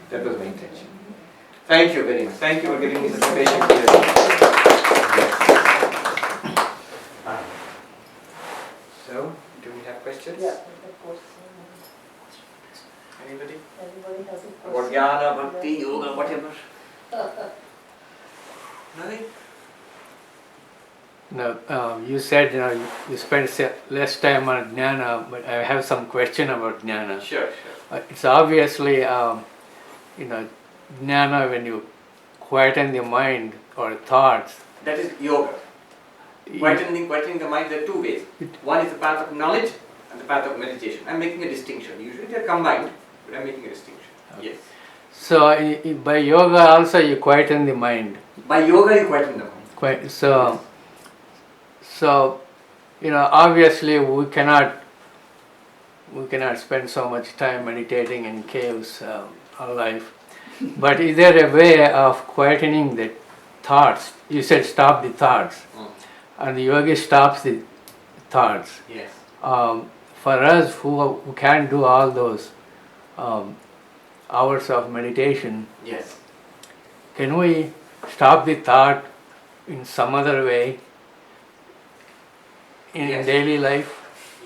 That was my intention. Thank you very much. Thank you for giving me such a patient period. So, do we have questions? Yeah, of course. Anybody? Everybody has a About question. jnana, bhakti, yoga, whatever? Nothing? No, you said you spend less time on jnana, but I have some question about jnana. Sure. It's obviously jnana when you quieten the mind or thoughts. That is yoga. Quietening the mind, there are two ways. One is the path of knowledge and the path of meditation. I'm making a distinction. Usually they are combined, but I'm making a distinction. Okay. Yes. So by yoga also you quieten the mind. By yoga you quieten the mind. So obviously we cannot spend so much time meditating in caves our life. But is there a way of quietening the thoughts? You said stop the thoughts. And the yogi stops the thoughts. Yes. For us who can't do all those hours of meditation, Yes. can we stop the thought in some other way in Yes. daily life?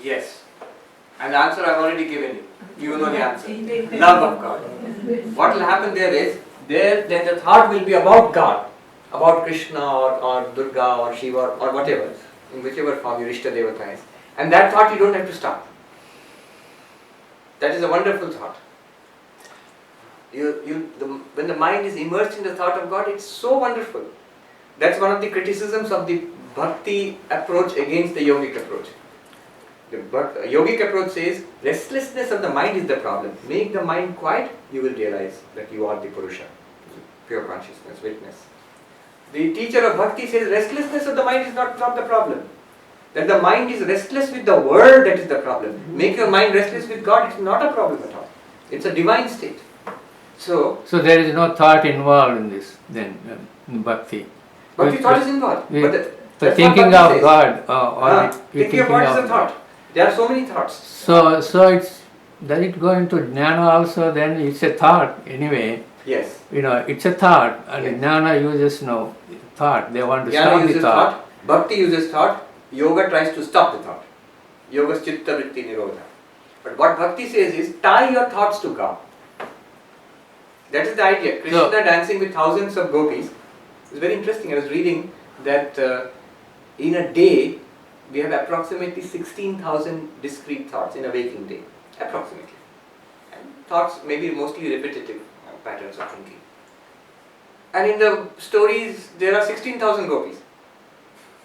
Yes. And the answer I've already given you. You know the answer. Love of God. What will happen there is, then the thought will be about God, about Krishna or Durga or Shiva or whatever, in whichever form your Ishta Devata is. And that thought you don't have to stop. That is a wonderful thought. When the mind is immersed in the thought of God, it's so wonderful. That's one of the criticisms of the bhakti approach against the yogic approach. The yogic approach says restlessness of the mind is the problem. Make the mind quiet, you will realize that you are the Purusha, pure consciousness, witness. The teacher of bhakti says restlessness of the mind is not the problem. That the mind is restless with the world, that is the problem. Make your mind restless with God, it's not a problem at all. It's a divine state. So there is no thought involved in this then, in bhakti. bhakti thought is involved. But the thinking of bhakti says. God or Thinking of God is a thought. There are so many thoughts. So does it go into jnana also? Then it's a thought anyway. Yes. It's a thought, and Yes. jnana uses thought. They want to Jnana stop the uses thought. Bhakti uses thought. Yoga tries to stop the thought. Yoga's chitta vritti nirodha. But what bhakti says is tie your thoughts to God. That is the idea. Krishna dancing with thousands of gopis. It's very interesting. I was reading that in a day we have approximately 16,000 discrete thoughts in a waking day. Approximately. And thoughts may be mostly repetitive patterns of thinking. And in the stories there are 16,000 gopis.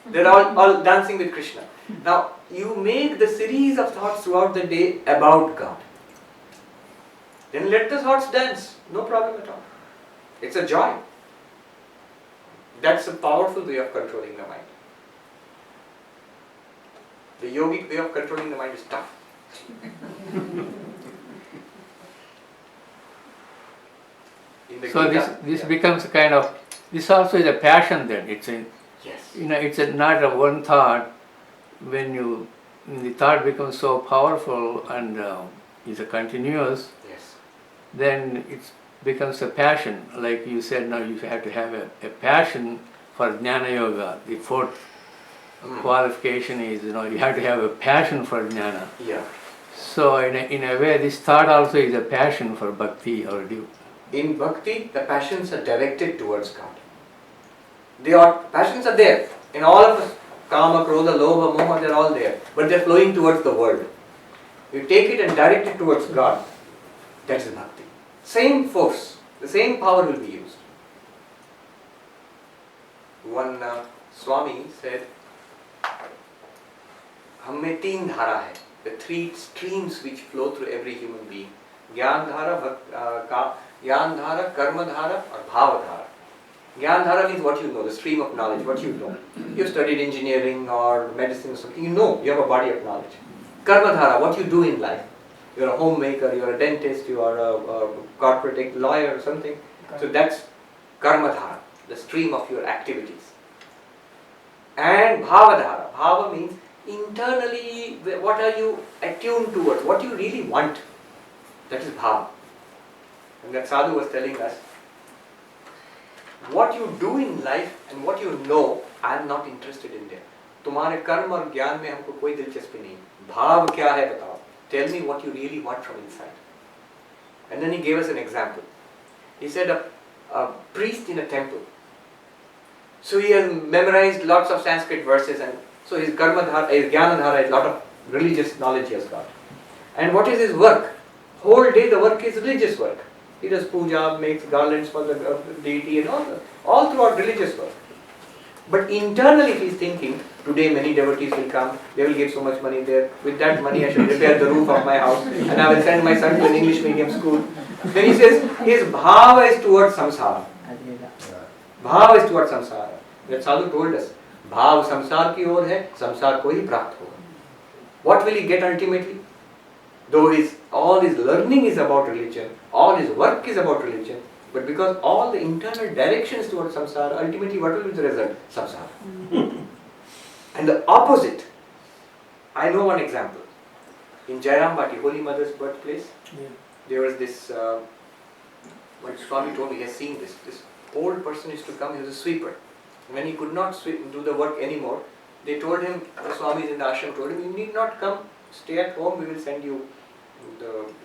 They're all dancing with Krishna. Now you make the series of thoughts throughout the day about God. Then let the thoughts dance. No problem at all. It's a joy. That's a powerful way of controlling the mind. The yogic way of controlling the mind is tough. In the So Gita, this becomes a kind of, this also is a passion then. It's yes. it's not a one thought. When the thought becomes so powerful and is a continuous, Yes. then it becomes a passion. Like you said, now you have to have a passion for jnana yoga. The fourth qualification is you have to have a passion for jnana. Yeah. So in a way, this thought also is a passion for bhakti or In bhakti, the passions are directed towards God. Passions are there. In all of us, kama, krodha, lobha, moha, they're all there. But they're flowing towards the world. You take it and direct it towards God. That's bhakti. Same force, the same power will be used. One Swami said, हम में तीन धारा है, the three streams which flow through every human being. ज्ञान dhara, karma dhara, or bhava dhara. Gyan dhara means what you know, the stream of knowledge, what you know. You studied engineering or medicine or something, you know, you have a body of knowledge. Karma dhara, what you do in life. You're a homemaker, you're a dentist, you are a corporate lawyer or something. So that's karma dhara, the stream of your activities. And bhava dhara. Bhava means internally, what are you attuned towards, what you really want. That is bhava. And that sadhu was telling us, what you do in life and what you know, I am not interested in there. तुम्हारे कर्म और ज्ञान में हमको कोई दिलचस्पी नहीं. भाव क्या है बताओ. Tell me what you really want from inside. And then he gave us an example. He said a priest in a temple. So he has memorized lots of Sanskrit verses, and so his karmadhara, his jnanadhara, is a lot of religious knowledge he has got. And what is his work? Whole day the work is religious work. He does puja, makes garlands for the deity and all throughout religious work. But internally he is thinking, today many devotees will come, they will give so much money there. With that money I should repair the roof of my house and I will send my son to an English medium school. Then he says, his bhava is towards samsara. Bhava is towards samsara. That sadhu told us, bhav samsar ki or hai, samsar ko hi prapt hoga. What will he get ultimately? Though all his learning is about religion, all his work is about religion, but because all the internal directions towards samsara, ultimately what will be the result? Samsara. And the opposite, I know one example. In Jairambati, Holy Mother's birthplace, there was this, what Swami told me, he has seen this old person used to come, he was a sweeper. When he could not do the work anymore, they told him, the Swamis in the ashram told him, you need not come, stay at home, we will send you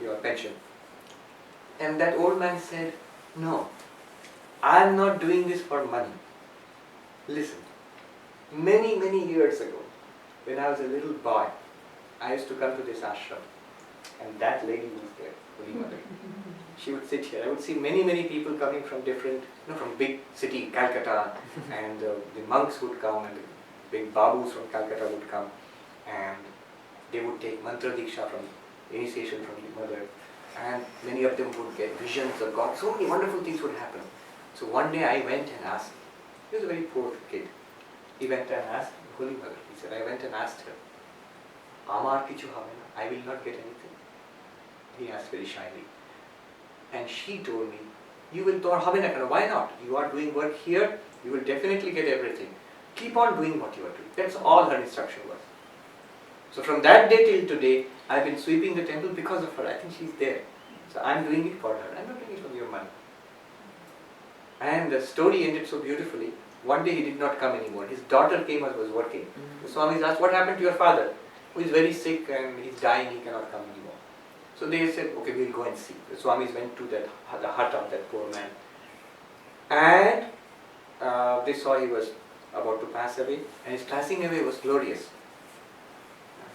your pension. And that old man said, no, I am not doing this for money. Listen, many years ago, when I was a little boy, I used to come to this ashram, and that lady was there, Holy Mother. She would sit here. I would see many people coming from different, from big city, Calcutta, and the monks would come, and the big babus from Calcutta would come, and they would take mantra diksha from initiation from the mother, and many of them would get visions of God. So many wonderful things would happen. So one day I went and asked. He was a very poor kid. He went and asked the Holy Mother. He said, I went and asked her, Amar kichu habe na, I will not get anything. He asked very shyly. And she told me, you will not have enough. Why not? You are doing work here, you will definitely get everything. Keep on doing what you are doing. That's all her instruction was. So from that day till today, I have been sweeping the temple because of her. I think she's there. So I am doing it for her. I am not doing it for your money. And the story ended so beautifully. One day he did not come anymore. His daughter came and was working. The Swamis asked, what happened to your father? Who is very sick and he's dying, he cannot come anymore. So they said, okay, we'll go and see. The Swamis went to the hut of that poor man. And they saw he was about to pass away. And his passing away was glorious.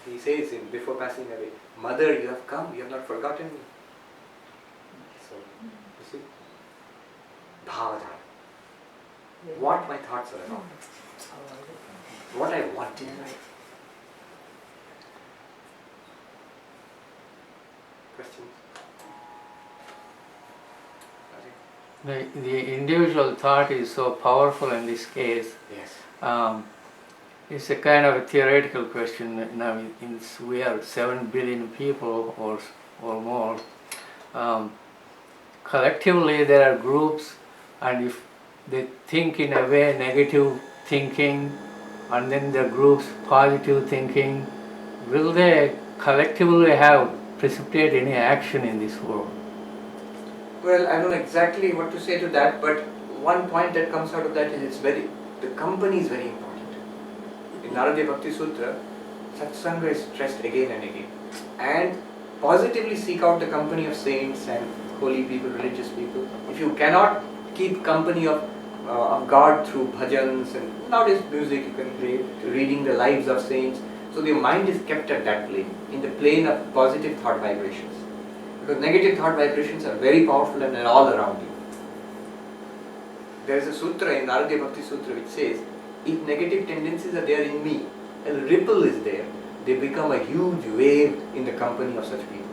He says before passing away, Mother, you have come, you have not forgotten me. So, you see, bhavadhara. What my thoughts are about. What I want in life. Questions? The individual thought is so powerful in this case. Yes. It's a kind of a theoretical question. Now, we are 7 billion people or more. Collectively, there are groups, and if they think in a way negative thinking, and then the groups positive thinking, will they collectively have precipitate any action in this world? Well, I don't know exactly what to say to that, but one point that comes out of that is the company is very important. In Narada Bhakti Sutra, Satsanga is stressed again and again. And positively seek out the company of saints and holy people, religious people. If you cannot keep company of God through bhajans and nowadays music you can play, reading the lives of saints, so your mind is kept at that plane, in the plane of positive thought vibrations. Because negative thought vibrations are very powerful and are all around you. There is a sutra in Narada Bhakti Sutra which says, if negative tendencies are there in me, a ripple is there, they become a huge wave in the company of such people.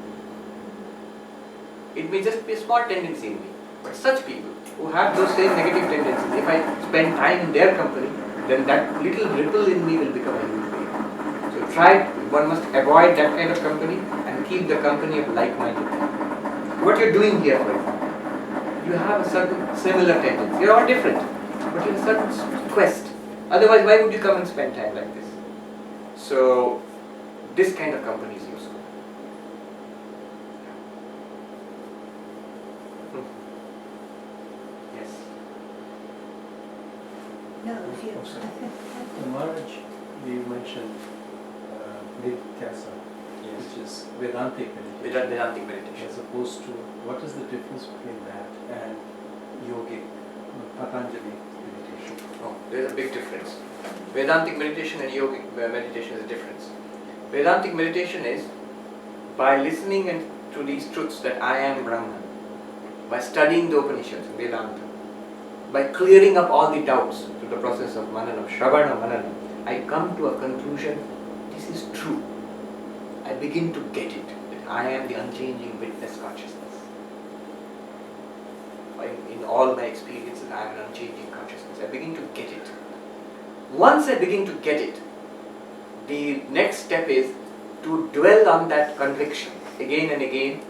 It may just be a small tendency in me, but such people who have those same negative tendencies, if I spend time in their company, then that little ripple in me will become a huge wave. So one must avoid that kind of company and keep the company of like-minded people. What you're doing here, for example, you have a certain similar tendency. You're all different, but you have a certain quest. Otherwise, why would you come and spend time like this? So, this kind of company is useful. you. Maharaj, you mentioned Nidhyasa, which is Vedantic meditation, Vedantic meditation. as opposed to, what is the difference between that and yogic, Patanjali meditation? Oh, there's a big difference. Vedantic meditation and yogic meditation is a difference. Vedantic meditation is by listening and to these truths that I am Brahman, by studying the Upanishads, Vedanta, by clearing up all the doubts through the process of Mananam, Shravana Mananam, I come to a conclusion, this is true. I begin to get it, that I am the unchanging witness consciousness. In all my experiences, I am an unchanging consciousness. I begin to get it. Once I begin to get it, the next step is to dwell on that conviction again and again,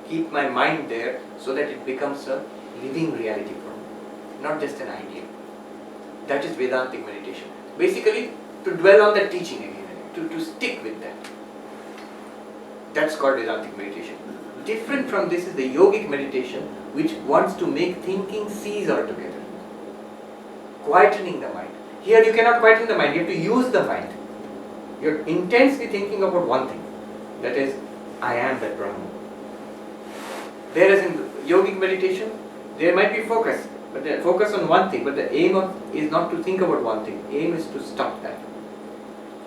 keep my mind there so that it becomes a living reality for me, not just an idea. That is Vedantic meditation. Basically, to dwell on that teaching again and again, to stick with that. That's called Vedantic meditation. Different from this is the yogic meditation, which wants to make thinking cease altogether. Quietening the mind. Here you cannot quieten the mind, you have to use the mind. You're intensely thinking about one thing, that is, I am that Brahman. Whereas in yogic meditation, there might be focus, but the focus on one thing, but the aim is not to think about one thing, aim is to stop that.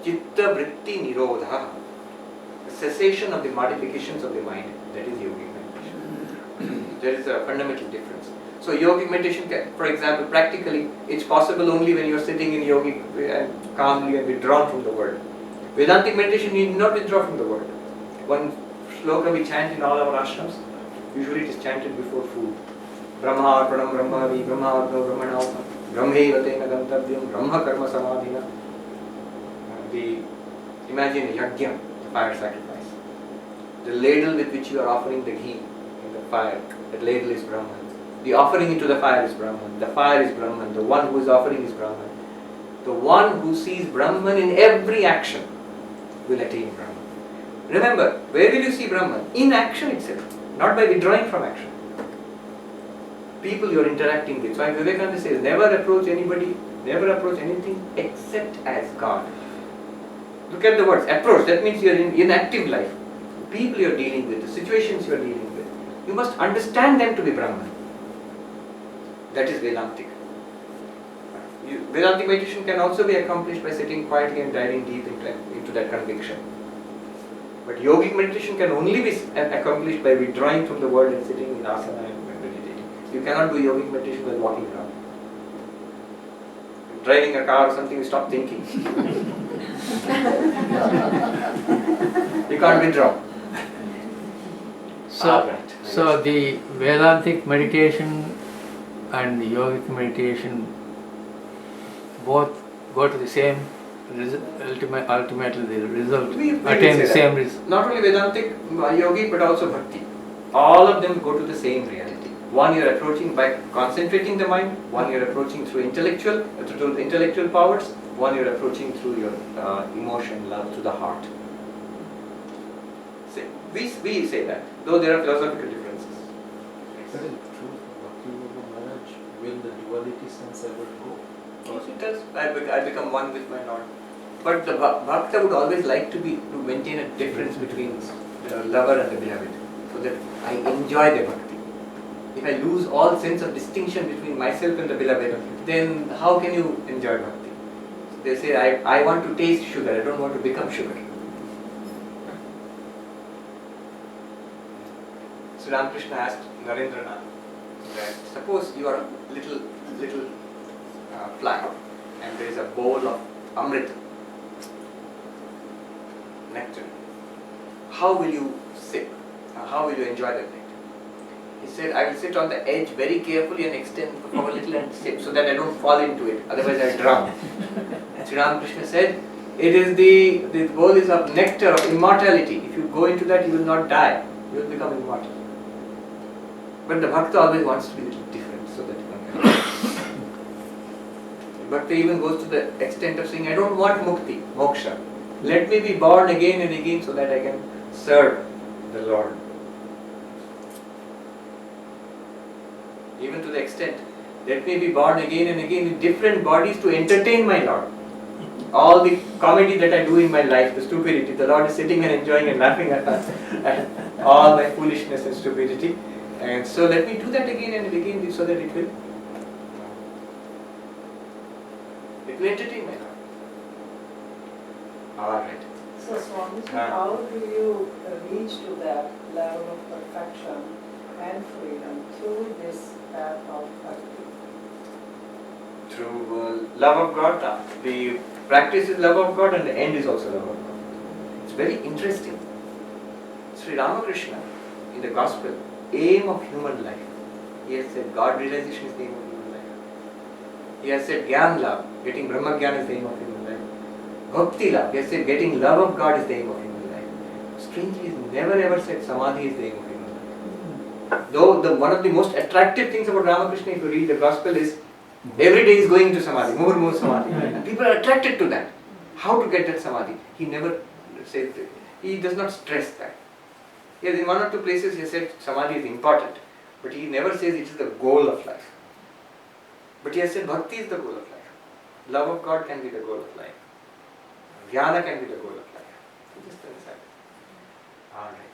Chitta vritti nirodha, the cessation of the modifications of the mind, that is yogic meditation. There is a fundamental difference. So yogic meditation, for example, practically, it's possible only when you are sitting in yogic and calmly and withdrawn from the world. Vedantic meditation, you need not withdraw from the world. One sloka we chant in all our ashrams, usually it is chanted before food. Brahma arpanam brahmavi, Brahma arpanam brahmanam, Brahmeva tena gantavyam, Brahma karma samadhina. Imagine a yajna, the fire sacrifice. The ladle with which you are offering the ghee in the fire, that ladle is Brahman. The offering into the fire is Brahman. The fire is Brahman. The one who is offering is Brahman. The one who sees Brahman in every action will attain Brahman. Remember, where will you see Brahman? In action itself, not by withdrawing from action. People you are interacting with. So Vivekananda says, never approach anybody, never approach anything except as God. Look at the words, approach, that means you are in active life. The people you are dealing with, the situations you are dealing with, you must understand them to be Brahman. That is Vedantic. Vedantic meditation can also be accomplished by sitting quietly and diving deep into that conviction. But yogic meditation can only be accomplished by withdrawing from the world and sitting in asana and meditating. You cannot do yogic meditation while walking around. Driving a car or something, you stop thinking. You can't withdraw. So the Vedantic meditation and the yogic meditation both go to the same result, ultimately the result, attain the same result. Not only Vedantic, yogic, but also bhakti. All of them go to the same reality. One you are approaching by concentrating the mind, one you are approaching through intellectual powers, one you are approaching through your emotion, love, to the heart. We say that, though there are philosophical differences. But in truth, Bhakti Yoga Maharaj, will the duality sense ever go? Yes, it does. I become one with my Lord. But the bhakta would always like to maintain a difference between the lover and the beloved, so that I enjoy the bhakti. If I lose all sense of distinction between myself and the beloved, then how can you enjoy bhakti? They say, I want to taste sugar, I don't want to become sugar. So Ramakrishna asked Narendranath that suppose you are a little fly and there is a bowl of amrit, nectar. How will you sip? How will you enjoy that nectar? He said, I will sit on the edge very carefully and extend for a little and sip so that I don't fall into it, otherwise I drown. And Sri Ramakrishna said, it is the bowl is of nectar of immortality. If you go into that, you will not die. You will become immortal. But the bhakta always wants to be a little different so that you can. Bhakta even goes to the extent of saying, I don't want mukti, moksha. Let me be born again and again so that I can serve the Lord. Even to the extent Let me be born again and again in different bodies to entertain my Lord. All the comedy that I do in my life, the stupidity, the Lord is sitting and enjoying and laughing at all my foolishness and stupidity. And so let me do that again and again so that it will entertain my Lord. Alright. So Swamiji, Ah. how do you reach to that level of perfection and freedom through this path of bhakti? Through love of God, the practice is love of God and the end is also love of God. It's very interesting. Sri Ramakrishna in the Gospel, aim of human life. He has said God realization is the aim of human life. He has said Gyan Love, getting Brahma Gyan is the aim of human life. Bhakti Love, he has said getting love of God is the aim of human life. Strangely, he has never ever said Samadhi is the aim of human life. Though one of the most attractive things about Ramakrishna, if you read the Gospel, is every day he is going to Samadhi, more Samadhi. And people are attracted to that. How to get that Samadhi? He never says, he does not stress that. Yes, in one or two places he said Samadhi is important, but he never says it is the goal of life. But he has said Bhakti is the goal of life. Love of God can be the goal of life. Jnana can be the goal of life. So just understand. Alright.